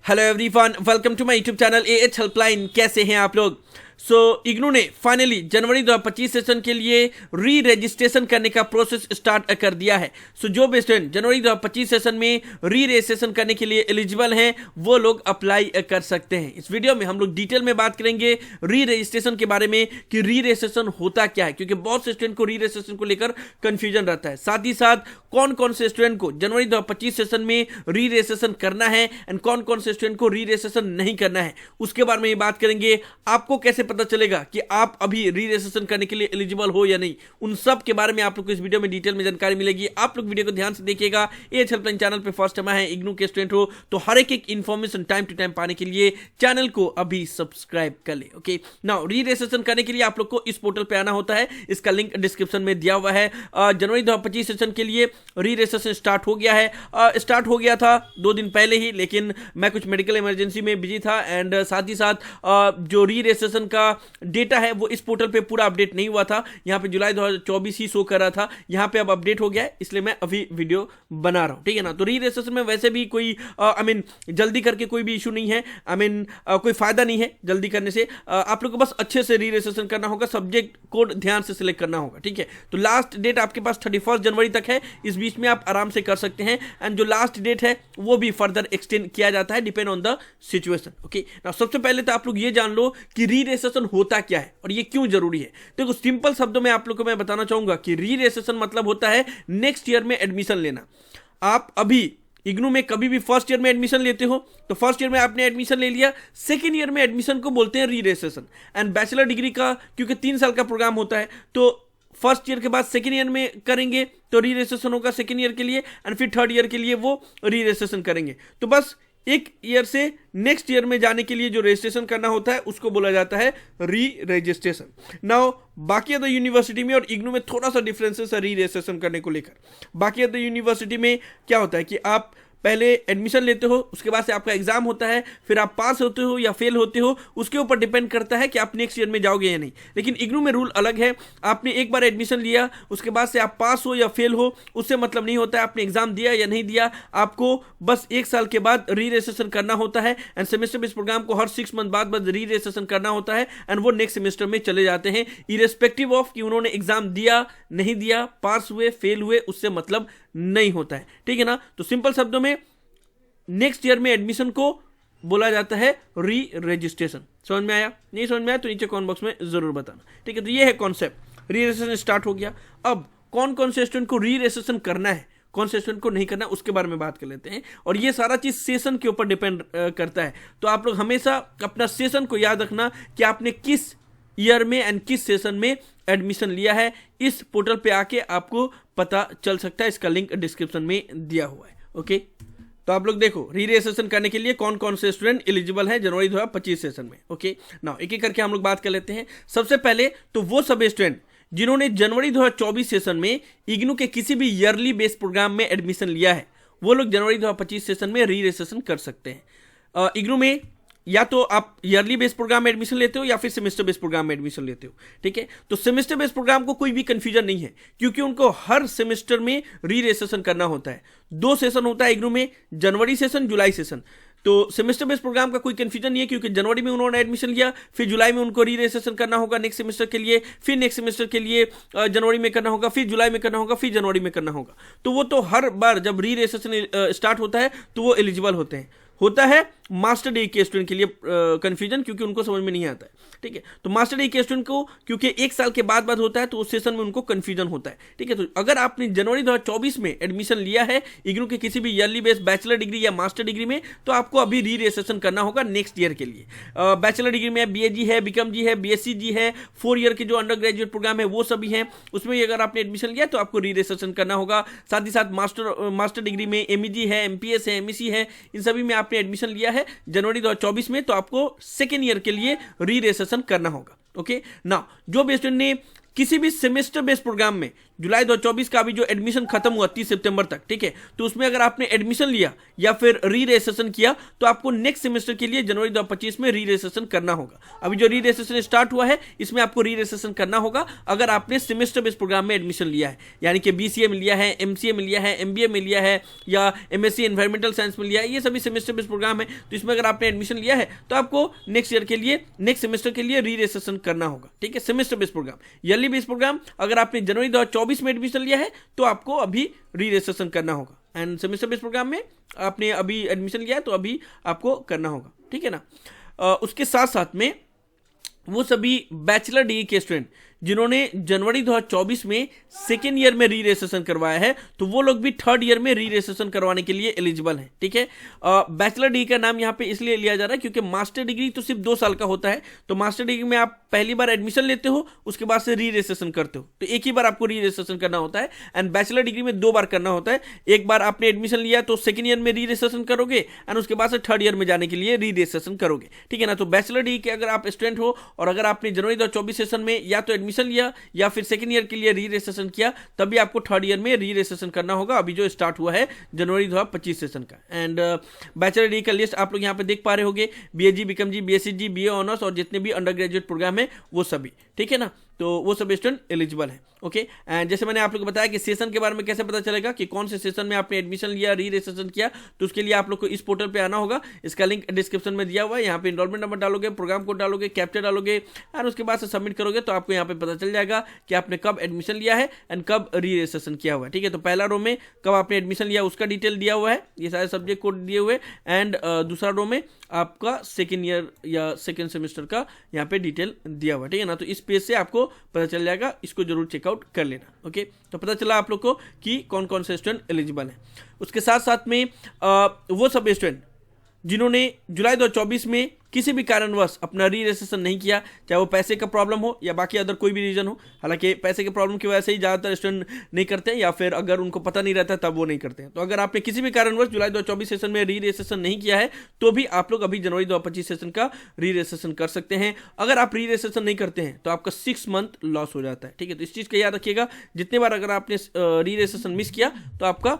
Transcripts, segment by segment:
Hello everyone, welcome to my YouTube channel AH helpline. कैसे हैं आप लोग? इग्नू ने फाइनली जनवरी 2025 सेशन के लिए री रजिस्ट्रेशन करने का प्रोसेस स्टार्ट कर दिया है। जो भी स्टूडेंट जनवरी 2025 सेशन में री रजिस्ट्रेशन करने के लिए एलिजिबल हैं वो लोग अप्लाई कर सकते हैं। इस वीडियो में हम लोग डिटेल में बात करेंगे री रजिस्ट्रेशन के बारे में कि री रजिस्ट्रेशन होता क्या है, क्योंकि बहुत से स्टूडेंट को री रजिस्ट्रेशन को लेकर कंफ्यूजन रहता है। साथ ही साथ कौन कौन से स्टूडेंट को जनवरी 2025 सेशन में री रजिस्ट्रेशन करना है एंड कौन कौन से स्टूडेंट को री रजिस्ट्रेशन नहीं करना है, उसके बारे में बात करेंगे। आपको कैसे पता चलेगा कि आप अभी री रजिस्ट्रेशन करने के लिए एलिजिबल हो या नहीं, उन सब के बारे में आप लोग को इस वीडियो में डिटेल में जानकारी मिलेगी। आप लोग वीडियो को ध्यान से देखिएगा। एएच हेल्पलाइन चैनल पे फर्स्ट टाइम है, इग्नू के स्टूडेंट हो तो हर एक इन्फॉर्मेशन टाइम टू टाइम पाने के लिए चैनल को अभी सब्सक्राइब कर ले। ओके, नाउ री रजिस्ट्रेशन करने के लिए आप लोग को इस पोर्टल पे आना होता है। इसका लिंक डिस्क्रिप्शन में दिया हुआ है। जनवरी 2025 सेशन के लिए री रजिस्ट्रेशन स्टार्ट हो गया है। स्टार्ट हो गया था 2 दिन पहले ही, लेकिन मैं कुछ मेडिकल इमरजेंसी में बिजी था एंड साथ ही साथ जो री रजिस्ट्रेशन का डेटा है वो इस पोर्टल पे पूरा अपडेट नहीं हुआ था। यहाँ पे जुलाई 2024 ही शो कर रहा था, यहाँ पे अब अपडेट हो गया है, इसलिए मैं अभी वीडियो बना रहा हूँ। ठीक है ना? तो री रजिस्ट्रेशन में वैसे भी कोई जल्दी करके कोई भी इशू नहीं है। कोई फायदा नहीं है जल्दी करने से। आप लोग को बस अच्छे से री रजिस्ट्रेशन करना होगा, सब्जेक्ट कोड ध्यान से सिलेक्ट करना होगा। ठीक है, तो लास्ट डेट आपके पास 31 जनवरी तक है। इस बीच में आप आराम से कर सकते हैं एंड जो लास्ट डेट है वो भी फर्दर एक्सटेंड किया जाता है depend on the situation. Okay, now सबसे पहले तो आप लोग ये जान लो कि री रजिस्ट्रेशन होता क्या है और ये क्यों जरूरी है। देखो, सिंपल शब्दों में आप लोग को मैं बताना चाहूंगा कि री रजिस्ट्रेशन मतलब होता है नेक्स्ट ईयर में एडमिशन लेना। आप अभी इग्नू में कभी भी फर्स्ट ईयर में एडमिशन लेते हो तो फर्स्ट ईयर में आपने एडमिशन ले लिया, सेकेंड ईयर में एडमिशन को बोलते हैं री रजिस्ट्रेशन। एंड बैचलर डिग्री का क्योंकि 3 साल का प्रोग्राम होता है तो फर्स्ट ईयर के बाद सेकेंड ईयर में करेंगे तो री रजिस्ट्रेशन होगा सेकेंड ईयर के लिए एंड फिर थर्ड ईयर के लिए वो री रजिस्ट्रेशन करेंगे। तो बस एक ईयर से नेक्स्ट ईयर में जाने के लिए जो रजिस्ट्रेशन करना होता है उसको बोला जाता है री रजिस्ट्रेशन। नाउ बाकी अदर यूनिवर्सिटी में और इग्नू में थोड़ा सा डिफरेंसेस है री रजिस्ट्रेशन करने को लेकर। बाकी अदर यूनिवर्सिटी में क्या होता है कि आप पहले एडमिशन लेते हो, उसके बाद से आपका एग्जाम होता है, फिर आप पास होते हो या फेल होते हो, उसके ऊपर डिपेंड करता है कि आप नेक्स्ट ईयर में जाओगे या नहीं। लेकिन इग्नू में रूल अलग है। आपने एक बार एडमिशन लिया, उसके बाद से आप पास हो या फेल हो उससे मतलब नहीं होता है आपने एग्जाम दिया या नहीं दिया। आपको बस 1 साल के बाद री रजिस्ट्रेशन करना होता है एंड सेमेस्टर बेस्ड प्रोग्राम को हर 6 मंथ बाद री रजिस्ट्रेशन करना होता है एंड वो नेक्स्ट सेमेस्टर में चले जाते हैं, इरेस्पेक्टिव ऑफ कि उन्होंने एग्जाम दिया नहीं दिया, पास हुए फेल हुए, उससे मतलब नहीं होता है। ठीक है ना? तो सिंपल शब्दों में नेक्स्ट ईयर में एडमिशन को बोला जाता है री रजिस्ट्रेशन। समझ में आया? नहीं समझ में आया तो नीचे कमेंट बॉक्स में जरूर बताना। ठीक है, तो ये है कॉन्सेप्ट। री रजिस्ट्रेशन स्टार्ट हो गया। अब कौन कौन से स्टूडेंट को री रजिस्ट्रेशन करना है, कौन से स्टूडेंट को नहीं करना, उसके बारे में बात कर लेते हैं। और ये सारा चीज सेशन के ऊपर डिपेंड करता है। तो आप लोग हमेशा अपना सेशन को याद रखना कि आपने किस ईयर में एंड किस सेशन में एडमिशन लिया है। इस पोर्टल पे आके आपको पता चल सकता है। इसका लिंक डिस्क्रिप्शन में दिया हुआ है। ओके, तो आप लोग देखो री रजिस्ट्रेशन करने के लिए कौन कौन से स्टूडेंट एलिजिबल हैं जनवरी 2025 सेशन में। ओके, नाउ एक एक करके हम लोग बात कर लेते हैं। सबसे पहले तो वो सभी स्टूडेंट जिन्होंने जनवरी 2024 सेशन में इग्नू के किसी भी ईयरली बेस्ड प्रोग्राम में एडमिशन लिया है वो लोग जनवरी 2025 सेशन में री रजिस्ट्रेशन कर सकते हैं। इग्नू में या तो आप ईयरली बेस्ड प्रोग्राम में एडमिशन लेते हो या फिर सेमेस्टर बेस्ड प्रोग्राम में एडमिशन लेते हो। ठीक है, तो सेमेस्टर बेस्ड प्रोग्राम को कोई भी कंफ्यूजन नहीं है क्योंकि उनको हर सेमेस्टर में री रजिस्ट्रेशन करना होता है। 2 सेशन होता है इग्नू में, जनवरी सेशन, जुलाई सेशन। तो सेमेस्टर बेस्ड प्रोग्राम का कोई कंफ्यूजन नहीं है क्योंकि जनवरी में उन्होंने एडमिशन लिया, फिर जुलाई में उनको री रजिस्ट्रेशन करना होगा नेक्स्ट सेमेस्टर के लिए, फिर नेक्स्ट सेमेस्टर के लिए जनवरी में करना होगा, फिर जुलाई में करना होगा, फिर जनवरी में करना होगा। तो वो तो हर बार जब री रजिस्ट्रेशन स्टार्ट होता है तो वो एलिजिबल होते हैं। होता है मास्टर डिग्री के स्टूडेंट के लिए कंफ्यूजन क्योंकि उनको समझ में नहीं आता है। ठीक है, तो मास्टर डिग्री के स्टूडेंट को क्योंकि 1 साल के बाद होता है तो उस सेशन में उनको कंफ्यूजन होता है। ठीक है, तो अगर आपने जनवरी 2024 में एडमिशन लिया है इग्नू के किसी भी ईयरली बेस्ड बैचलर डिग्री या मास्टर डिग्री में तो आपको अभी री रजिस्ट्रेशन करना होगा नेक्स्ट ईयर के लिए। बैचलर डिग्री में BA है, BCom है, BSc है, 4 ईयर के जो अंडर ग्रेजुएट प्रोग्राम है वो सभी हैं, उसमें अगर आपने एडमिशन लिया तो आपको री रजिस्ट्रेशन करना होगा। साथ ही साथ मास्टर डिग्री में MEG है, MPS है, MEC है, इन सभी में आपने एडमिशन लिया है जनवरी 2024 में तो आपको सेकेंड ईयर के लिए री रजिस्ट्रेशन करना होगा। ओके, नाउ जो भी स्टूडेंट ने किसी भी सेमेस्टर बेस्ड प्रोग्राम में, जुलाई 2024 का अभी जो एडमिशन खत्म हुआ 30 सितंबर तक, ठीक है, तो उसमें अगर आपने एडमिशन लिया या फिर री रजिस्ट्रेशन किया तो आपको नेक्स्ट सेमेस्टर के लिए जनवरी 2025 में री रजिस्ट्रेशन करना होगा। अभी जो री रजिस्ट्रेशन स्टार्ट हुआ है इसमें आपको री रजिस्ट्रेशन करना होगा अगर आपने सेमेस्टर बेस्ड प्रोग्राम में एडमिशन लिया है, यानी कि बीसीए में लिया है, एमसीए में लिया है, एमबीए में लिया है या एमएससी एनवायरमेंटल साइंस में लिया है। ये सभी सेमेस्टर बेस्ड प्रोग्राम है, तो इसमें अगर आपने एडमिशन लिया है तो आपको नेक्स्ट ईयर के लिए, नेक्स्ट सेमेस्टर के लिए री रजिस्ट्रेशन करना होगा, ठीक है। Semester based program, yearly based program अगर आपने जनवरी 2024 में एडमिशन लिया है तो आपको अभी री रजिस्ट्रेशन करना होगा, एंड सेमेस्टर बेस्ड प्रोग्राम में आपने अभी एडमिशन लिया है तो अभी आपको करना होगा, ठीक है ना। उसके साथ साथ में वो सभी बैचलर डिग्री के स्टूडेंट जिन्होंने जनवरी 2024 में सेकेंड ईयर में री रजिस्ट्रेशन करवाया है तो वो लोग भी थर्ड ईयर में री रजिस्ट्रेशन करवाने के लिए एलिजिबल हैं, ठीक है। बैचलर डिग्री का नाम यहाँ पे इसलिए लिया जा रहा है क्योंकि मास्टर डिग्री तो सिर्फ 2 साल का होता है, तो मास्टर डिग्री में आप पहली बार एडमिशन लेते हो, उसके बाद से री रजिस्ट्रेशन करते हो, तो एक ही बार आपको री रजिस्ट्रेशन करना होता है। एंड बैचलर डिग्री में 2 बार करना होता है, एक बार आपने एडमिशन लिया तो सेकेंड ईयर में री रजिस्ट्रेशन करोगे एंड उसके बाद से थर्ड ईयर में जाने के लिए री रजिस्ट्रेशन करोगे, ठीक है ना। तो बैचलर डिग्री के अगर आप स्टूडेंट हो और अगर आपने जनवरी 2024 सेशन में या तो एडमिशन लिया या फिर सेकेंड ईयर के लिए री रजिस्ट्रेशन किया तभी आपको थर्ड ईयर में री रजिस्ट्रेशन करना होगा, अभी जो स्टार्ट हुआ है जनवरी 2025 सेशन का। एंड बैचलर डिग्री का लिस्ट आप लोग यहाँ पे देख पा रहे होंगे, बीएजी, बीकॉम, बीएससी, बीए ऑनर्स और जितने भी अंडर ग्रेजुएट प्रोग्राम है वो सभी, ठीक है ना। तो वो सब स्टूडेंट एलिजिबल है, ओके। एंड जैसे मैंने आप लोग को बताया कि सेशन के बारे में कैसे पता चलेगा कि कौन से सेशन में आपने एडमिशन लिया, री रजिस्ट्रेशन किया, तो उसके लिए आप लोग को इस पोर्टल पे आना होगा। इसका लिंक डिस्क्रिप्शन में दिया हुआ है, यहाँ पे एनरोलमेंट नंबर डालोगे, प्रोग्राम कोड डालोगे, कैप्चा डालोगे और उसके बाद से सबमिट करोगे तो आपको यहाँ पे पता चल जाएगा कि आपने कब एडमिशन लिया है एंड कब री रजिस्ट्रेशन किया हुआ है, ठीक है। तो पहला रो में कब आपने एडमिशन लिया उसका डिटेल दिया हुआ है, ये सारे सब्जेक्ट कोड दिए हुए, एंड दूसरा रो में आपका सेकेंड ईयर या सेकेंड सेमेस्टर का यहाँ पे डिटेल दिया हुआ है, ठीक है ना। तो इस पेज से आपको पता चल जाएगा, इसको जरूर चेकआउट कर लेना, ओके। तो पता चला आप लोग को कि कौन कौन से स्टूडेंट एलिजिबल हैं। उसके साथ साथ में वो सब स्टूडेंट जिन्होंने जुलाई 2024 में किसी भी कारणवश अपना री रजिस्ट्रेशन नहीं किया, चाहे वो पैसे का प्रॉब्लम हो या बाकी अदर कोई भी रीजन हो, हालांकि पैसे के प्रॉब्लम की वजह से ही ज़्यादातर स्टूडेंट नहीं करते हैं या फिर अगर उनको पता नहीं रहता तब वो नहीं करते हैं। तो अगर आपने किसी भी कारणवश जुलाई 2024 सेशन में री रजिस्ट्रेशन नहीं किया है तो भी आप लोग अभी जनवरी 2025 सेशन का री रजिस्ट्रेशन कर सकते हैं। अगर आप री रजिस्ट्रेशन नहीं करते हैं तो आपका 6 मंथ लॉस हो जाता है, ठीक है। तो इस चीज़ का याद रखिएगा, जितने बार अगर आपने री रजिस्ट्रेशन मिस किया तो आपका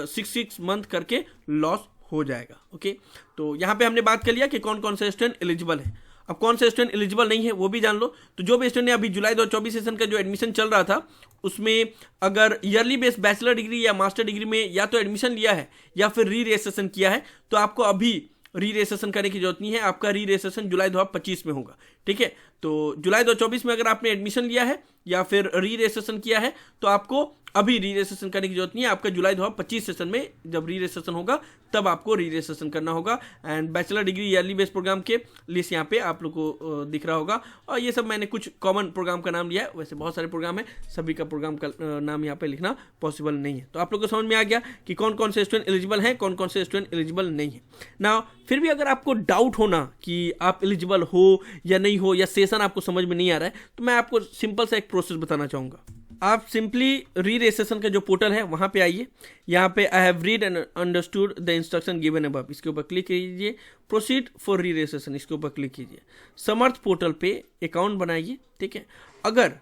6 मंथ करके लॉस हो जाएगा, ओके। तो यहाँ पे हमने बात कर लिया कि कौन कौन से स्टूडेंट एलिजिबल है। अब कौन से स्टूडेंट एलिजिबल नहीं है वो भी जान लो। तो जो भी स्टूडेंट ने अभी जुलाई 2024 सेशन का जो एडमिशन चल रहा था उसमें अगर ईयरली बेस्ड बैचलर डिग्री या मास्टर डिग्री में या तो एडमिशन लिया है या फिर री रजिस्ट्रेशन किया है तो आपको अभी री रजिस्ट्रेशन करने की जरूरत नहीं है, आपका री रजिस्ट्रेशन जुलाई 2025 में होगा, ठीक है। तो जुलाई 2024 में अगर आपने एडमिशन लिया है या फिर री रजिस्ट्रेशन किया है तो आपको अभी री रजिस्ट्रेशन करने की जरूरत नहीं है, आपका जुलाई 2025 सेशन में जब री रजिस्ट्रेशन होगा तब आपको री रजिस्ट्रेशन करना होगा। And bachelor degree yearly based program के लिस्ट यहाँ पे आप लोग को दिख रहा होगा, और ये सब मैंने कुछ कॉमन प्रोग्राम का नाम लिया है, वैसे बहुत सारे प्रोग्राम है, सभी का प्रोग्राम का नाम यहाँ पे लिखना पॉसिबल नहीं है। तो आप लोग को समझ में आ गया कि कौन कौन से स्टूडेंट एलिजिबल हैं, कौन कौन से स्टूडेंट एलिजिबल नहीं है ना। फिर भी अगर आपको डाउट होना कि आप एलिजिबल हो या नहीं हो या सेशन आपको समझ में नहीं आ रहा है तो मैं आपको सिंपल सा एक प्रोसेस बताना चाहूँगा। आप सिंपली री रजिस्ट्रेशन का जो पोर्टल है वहाँ पे आइए, यहाँ पे I have read and understood the instruction given above, इसके ऊपर क्लिक कीजिए। प्रोसीड फॉर री रजिस्ट्रेशन, इसके ऊपर क्लिक कीजिए। समर्थ पोर्टल पे अकाउंट बनाइए, ठीक है। अगर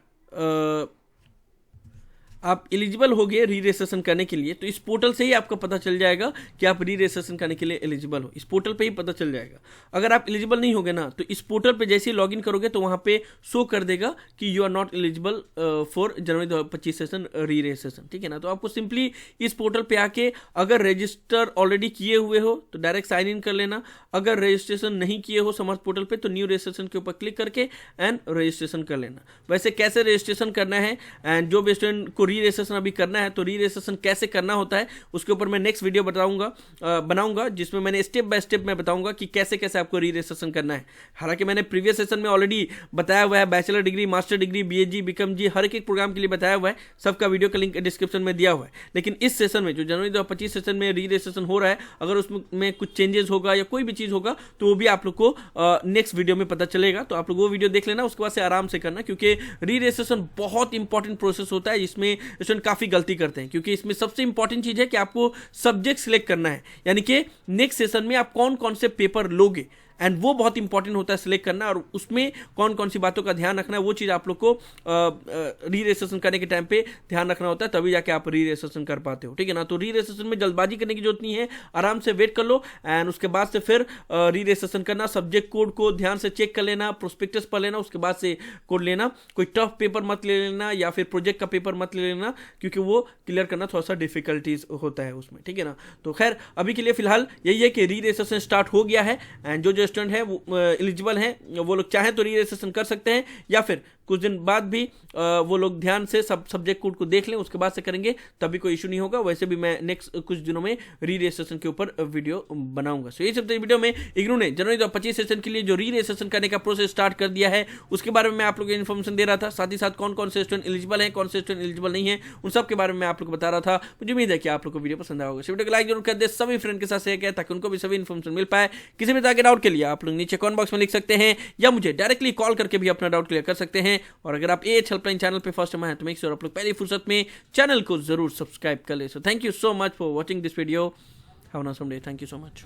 आप एलिजिबल हो गए री रजिस्ट्रेशन करने के लिए तो इस पोर्टल से ही आपको पता चल जाएगा कि आप री रजिस्ट्रेशन करने के लिए एलिजिबल हो, इस पोर्टल पे ही पता चल जाएगा। अगर आप एलिजिबल नहीं होगे ना तो इस पोर्टल पे जैसे ही लॉगिन करोगे तो वहाँ पे शो कर देगा कि you are not eligible for January 2025 session re registration, ठीक है ना। तो आपको सिंपली इस पोर्टल पे आके अगर रजिस्टर ऑलरेडी किए हुए हो तो डायरेक्ट साइन इन कर लेना, अगर रजिस्ट्रेशन नहीं किए हो समर्थ पोर्टल पे तो न्यू रजिस्ट्रेशन के ऊपर क्लिक करके एंड रजिस्ट्रेशन कर लेना। वैसे कैसे रजिस्ट्रेशन करना है एंड जो भी स्टूडेंट को री रजिस्ट्रेशन अभी करना है तो री रजिस्ट्रेशन कैसे करना होता है उसके ऊपर मैं नेक्स्ट वीडियो बनाऊंगा जिसमें मैंने स्टेप बाय स्टेप मैं बताऊंगा कि कैसे कैसे आपको री रजिस्ट्रेशन करना है। हालांकि मैंने प्रीवियस सेशन में ऑलरेडी बताया हुआ है, बैचलर डिग्री, मास्टर डिग्री, बीएजी, बीकॉम जी, हर एक प्रोग्राम के लिए बताया हुआ है, सबका वीडियो का लिंक डिस्क्रिप्शन में दिया हुआ है। लेकिन इस सेशन में जो जनवरी 2025 सेशन में री रजिस्ट्रेशन हो रहा है, अगर उसमें कुछ चेंजेस होगा या कोई भी चीज़ होगा तो वो भी आप लोग को नेक्स्ट वीडियो में पता चलेगा। तो आप लोग वो वीडियो देख लेना, उसके बाद से आराम से करना, क्योंकि री रजिस्ट्रेशन बहुत इंपॉर्टेंट प्रोसेस होता है जिसमें स्टूडेंट काफ़ी गलती करते हैं, क्योंकि इसमें सबसे इंपॉर्टेंट चीज़ है कि आपको सब्जेक्ट सिलेक्ट करना है, यानी कि नेक्स्ट सेशन में आप कौन कौन से पेपर लोगे एंड वो बहुत इंपॉर्टेंट होता है सिलेक्ट करना, और उसमें कौन कौन सी बातों का ध्यान रखना है वो चीज़ आप लोग को री रजिस्ट्रेशन करने के टाइम पे ध्यान रखना होता है, तभी जाके आप री रजिस्ट्रेशन कर पाते हो, ठीक है ना। तो री रजिस्ट्रेशन में जल्दबाजी करने की जरूरत नहीं है, आराम से वेट कर लो एंड उसके बाद से फिर री रजिस्ट्रेशन करना। सब्जेक्ट कोड को ध्यान से चेक कर लेना, प्रोस्पेक्टस पढ़ लेना, उसके बाद से कोड लेना। कोई टफ पेपर मत ले लेना या फिर प्रोजेक्ट का पेपर मत ले लेना, क्योंकि वो क्लियर करना थोड़ा सा डिफिकल्टीज होता है उसमें, ठीक है ना। तो खैर अभी के लिए फिलहाल यही है कि री रजिस्ट्रेशन स्टार्ट हो गया है एंड जो स्टूडेंट है वो एलिजिबल है, वो लोग चाहें तो री रजिस्ट्रेशन कर सकते हैं, या फिर कुछ दिन बाद भी वो लोग ध्यान से सब सब्जेक्ट कोड को देख लें, उसके बाद से करेंगे तभी कोई इशू नहीं होगा। वैसे भी मैं नेक्स्ट कुछ दिनों में री रजिस्ट्रेशन के ऊपर वीडियो बनाऊंगा। सो ये सब वीडियो में इग्नू ने जनवरी 2025 सेशन के लिए जो री रजिस्ट्रेशन करने का प्रोसेस स्टार्ट कर दिया है उसके बारे में मैं आप लोगों को इन्फॉर्मेशन दे रहा था, साथ ही साथ कौन कौन से स्टूडेंट एलिजिबल हैं, कौन से स्टूडेंट एलिजिबल नहीं है, उन सब के बारे में आप लोग को बता रहा था। मुझे उम्मीद है कि आप लोग को वीडियो पसंद आएगा। वीडियो को लाइक जरूर कर दे, सभी फ्रेंड के साथ शेयर करें ताकि उनको भी सभी इन्फॉर्मेशन मिल पाए। किसी भी तरह के डाउट के लिए आप लोग नीचे कमेंट बॉक्स में लिख सकते हैं या मुझे डायरेक्टली कॉल करके भी अपना डाउट क्लियर कर सकते हैं। और अगर आप AH हेल्पलाइन चैनल पे फर्स्ट टाइम आए तो मेक श्योर आप लोग पहली फुर्सत में चैनल को जरूर सब्सक्राइब कर ले। So thank you so much for watching this video. Have a nice day. Thank you so much.